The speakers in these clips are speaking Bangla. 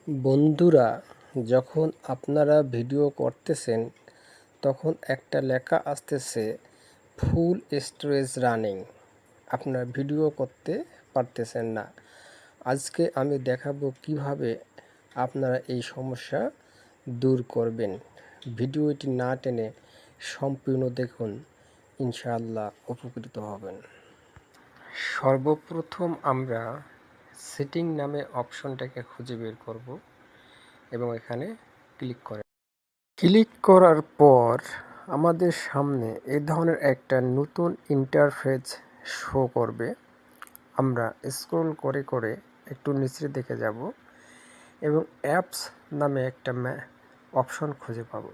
বন্ধুরা, যখন আপনারা ভিডিও করতেছেন তখন একটা লেখা আসতেছে ফুল স্টোরেজ রানিং। আপনারা ভিডিও করতে পারতেছেন না। আজকে আমি দেখাবো কিভাবে আপনারা এই সমস্যা দূর করবেন। ভিডিওটি না টেনে সম্পূর্ণ দেখুন, ইনশাআল্লাহ উপকৃত হবেন। সর্বপ্রথম আমরা সেটিং নামে অপশনটাকে খুঁজে বের করব এবং এখানে ক্লিক করার পর আমাদের সামনে এই ধরনের একটা নতুন ইন্টারফেস শো করবে। আমরা স্ক্রল করে করে একটু নিচে দেখে যাব এবং অ্যাপস নামে একটা অপশন খুঁজে পাব।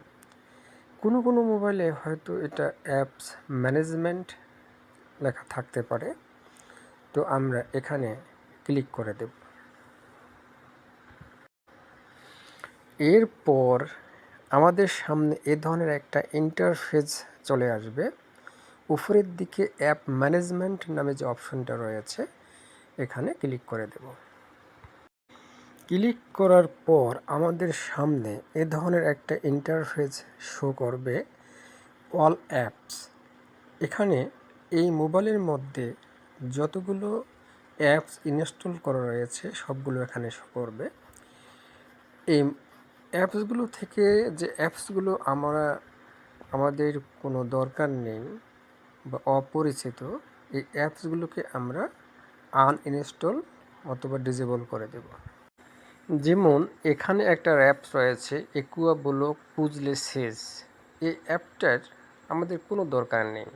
কোনো কোনো মোবাইলে হয়তো এটা অ্যাপস ম্যানেজমেন্ট লেখা থাকতে পারে, তো আমরা এখানে ক্লিক করে দেব। এরপর আমাদের সামনে এ ধরনের একটা ইন্টারফেস চলে আসবে। উপরের দিকে অ্যাপ ম্যানেজমেন্ট নামে যে অপশনটা রয়েছে এখানে ক্লিক করে দেব। ক্লিক করার পর আমাদের সামনে এ ধরনের একটা ইন্টারফেস শো করবে অল অ্যাপস। এখানে এই মোবাইলের মধ্যে যতগুলো অ্যাপস ইনস্টল করা রয়েছে সবগুলো এখানে শো করবে। এই অ্যাপসগুলো থেকে যে অ্যাপসগুলো আমাদের কোনো দরকার নেই বা অপরিচিত, এই অ্যাপসগুলোকে আমরা আনইনস্টল অথবা ডিসেবল করে দেব। যেমন এখানে একটা অ্যাপস রয়েছে একুয়া ব্লক পুজলে শেষ। এই অ্যাপটার আমাদের কোনো দরকার নেই,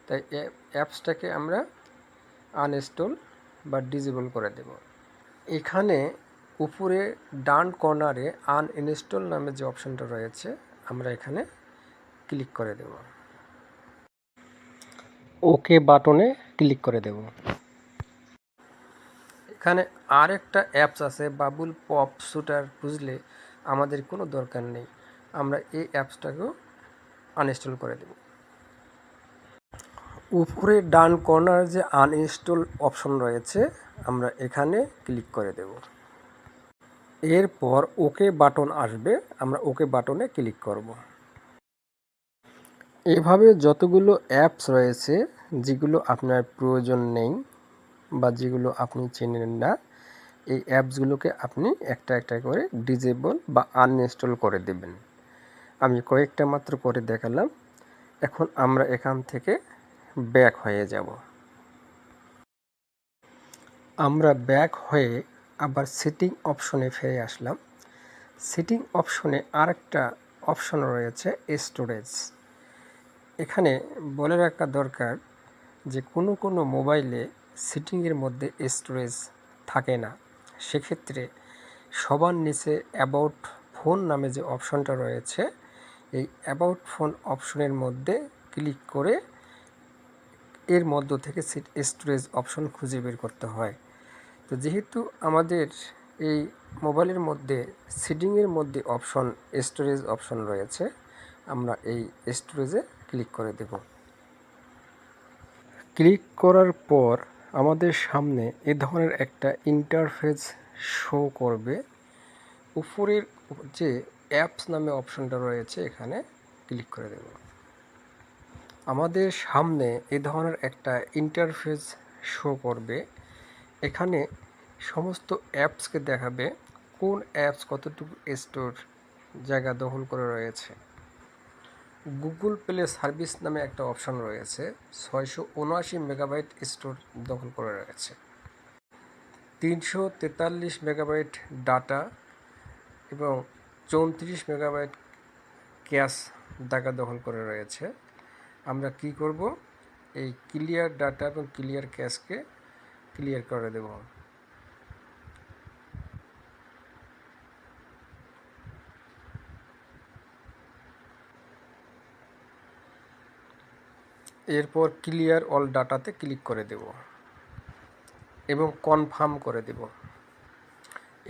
তাই অ্যাপসটাকে আমরা আনইনস্টল বা ডিসেবল করে দেব। এখানে উপরে ডান কর্নারে আনইনস্টল নামে যে অপশনটা রয়েছে আমরা এখানে ক্লিক করে দেব। ওকে বাটনে ক্লিক করে দেব। এখানে আরেকটা অ্যাপস আছে বাবুল পপ শুটার পুজলে, আমাদের কোনো দরকার নেই, আমরা এই অ্যাপসটাকেও আনইনস্টল করে দেব। উপরে ডান কর্নার যে আনইনস্টল অপশন রয়েছে আমরা এখানে ক্লিক করে দেব। এরপর ওকে বাটন আসবে, আমরা ওকে বাটনে ক্লিক করব। এভাবে যতগুলো অ্যাপস রয়েছে যেগুলো আপনার প্রয়োজন নেই বা যেগুলো আপনি চেনেন না, এই অ্যাপসগুলোকে আপনি একটা একটা করে ডিসেবল বা আনইনস্টল করে দেবেন। আমি কয়েকটা মাত্র করে দেখালাম। এখন আমরা এখান থেকে ব্যাক হয়ে যাব। আমরা ব্যাক হয়ে আবার সেটিং অপশনে ফিরে আসলাম। সেটিং অপশনে আরেকটা অপশন রয়েছে স্টোরেজ। এখানে বলে রাখা দরকার যে কোনো কোনো মোবাইলে সেটিংয়ের মধ্যে স্টোরেজ থাকে না। সেক্ষেত্রে সবার নিচে অ্যাবাউট ফোন নামে যে অপশনটা রয়েছে এই অ্যাবাউট ফোন অপশনের মধ্যে ক্লিক করে এর মধ্য থেকে স্টোরেজ অপশন খুঁজে বের করতে হয়। তো যেহেতু আমাদের এই মোবাইলের মধ্যে সেটিংয়ের মধ্যে অপশন স্টোরেজ অপশন রয়েছে, আমরা এই স্টোরেজে ক্লিক করে দেব। ক্লিক করার পর আমাদের সামনে এ ধরনের একটা ইন্টারফেস শো করবে। উপরের যে অ্যাপস নামে অপশনটা রয়েছে এখানে ক্লিক করে দেব। আমাদের সামনে এ ধরনের একটা ইন্টারফেস শো করবে। এখানে সমস্ত অ্যাপসকে দেখাবে কোন অ্যাপস কতটুকু স্টোর জায়গা দখল করে রয়েছে। গুগল প্লে সার্ভিস নামে একটা অপশন রয়েছে, 679 মেগাবাইট স্টোর দখল করে রয়েছে। 343 মেগাবাইট ডাটা এবং 34 মেগাবাইট ক্যাশ জায়গা দখল করে রয়েছে। আমরা কি করব, এই ক্লিয়ার ডাটা এবং ক্লিয়ার ক্যাশকে ক্লিয়ার করে দেব। এরপর ক্লিয়ার অল ডাটাতে ক্লিক করে দেব এবং কনফার্ম করে দেব।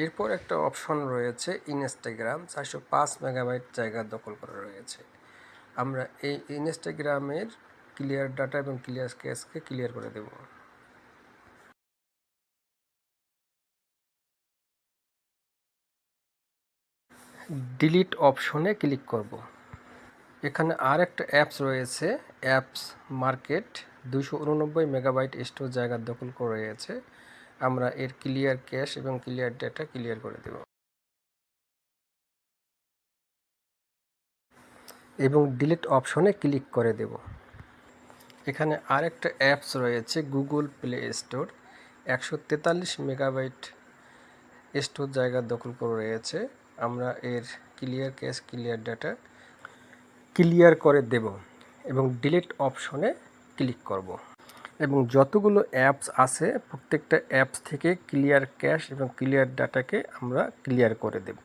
এরপর একটা অপশন রয়েছে ইনস্টাগ্রাম, 405 মেগাবাইট জায়গা দখল করে রয়েছে। আমরা এই ইনস্টাগ্রামের ক্লিয়ার ডাটা এবং ক্লিয়ার ক্যাশকে ক্লিয়ার করে দেব। ডিলিট অপশনে ক্লিক করব। এখানে আর একটা অ্যাপস রয়েছে, অ্যাপস মার্কেট 289 মেগাবাইট স্টোর জায়গা দখল করে রয়েছে। আমরা এর ক্লিয়ার ক্যাশ এবং ক্লিয়ার ডেটা ক্লিয়ার করে দেব এবং ডিলিট অপশনে ক্লিক করে দেব। এখানে আরেকটা অ্যাপস রয়েছে Google play store, 143 megabyte store জায়গা দখল করে রয়েছে। আমরা এর clear cash clear data clear করে দেব এবং ডিলিট অপশনে ক্লিক করব এবং যতগুলো অ্যাপস আছে প্রত্যেকটা অ্যাপস থেকে ক্লিয়ার ক্যাশ এবং ক্লিয়ার ডাটাকে আমরা ক্লিয়ার করে দেব।